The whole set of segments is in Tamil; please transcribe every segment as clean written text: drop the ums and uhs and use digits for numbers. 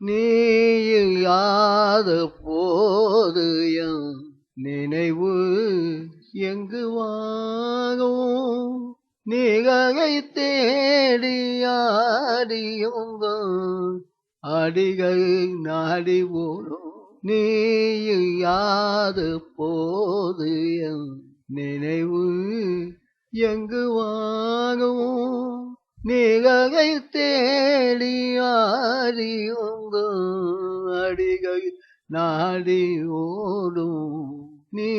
நீ இல்லாத போது என் நினைவு எங்கு வாகும் நிகழை தேடி ஆடியுங்கள் அடிகள் நாடி போடும் நீ இல்லாத போது என் நினைவு எங்கு வாகும் நிகழை தேடி ஆடியுங்கள் அடிகள் நாடி ஓடும் நீ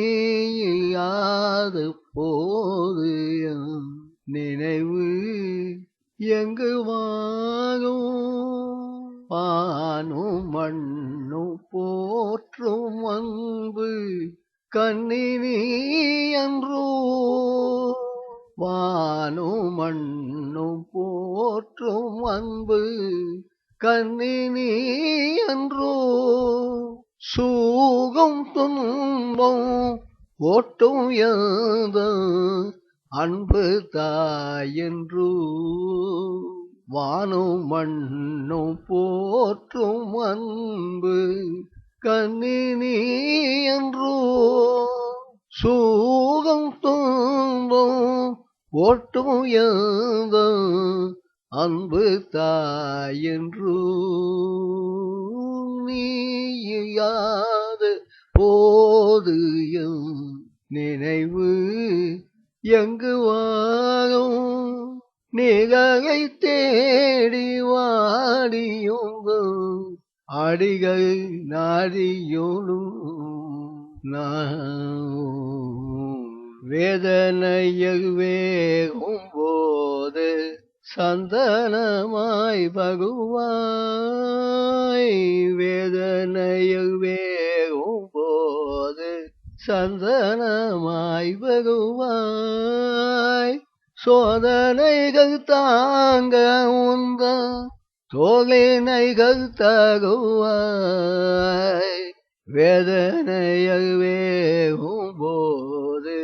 இல்லாத போது என் நினைவு எங்கு வாகும் வானும் மண்ணும் போற்றும் அன்பு கண்ணினி என்றோ வானும் மண்ணும் போற்றும் அன்பு கண்ணினி என்றோ சூகம் துன்பம் ஓட்டும் எந்த அன்பு தாயென்று வானும் மண்ணும் போற்றும் அன்பு கண்ணினி என்றோ சூகம் துன்பம் ஓட்டும் எந்த அன்பு தாயென்று நீயாத போது என் நினைவு எங்கு வாழும் நிகழை தேடி வாடியுங்கள் அடிகள் நாடியோடும் வேதனையில் வேகும் போது சந்தனமாய் பகுவாய் வேதனையில் வேகும் போது சந்தனமாய் பகுவாய் சோதனைகள் தாங்க உந்த தோழினைகள் தகுவாய் வேதனையில் வேகும் போது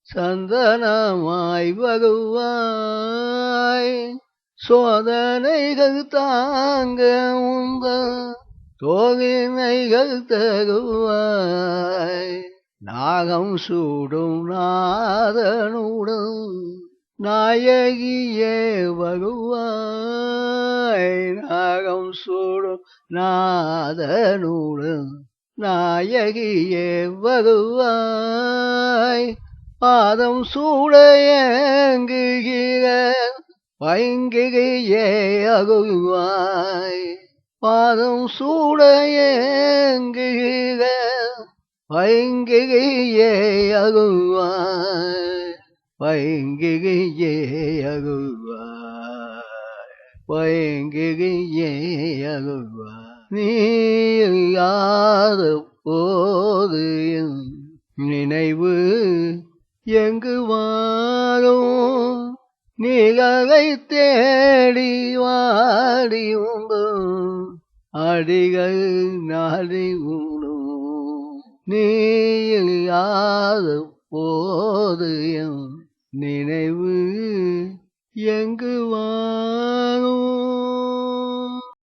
சந்தனமாய் பகுவாய் சோதனைகள் தாங்க உந்த தோழினைகள் தகுவாய் நாகம் சூடும் நாதனுடன் நாயகியே வருவாய் நாகம் சூடும் நாதனுடன் நாயகியே வருவாய் பாதம் சூடையங்குகிற பைங்கிகையே அகுவாய் பாதம் சூடையங்குகிற பைங்கிகையே அகுவாய் பைங்கிகையே அகுவாய் பைங்கிகையே அகுவாய் நீ இல்லாத போது என் நினைவு எங்கு வாழும் நிகழை தேடி வாடி உண்டு அடிகள் நாடி உண்டும் நீ இல்லாத போது என் நினைவு எங்கு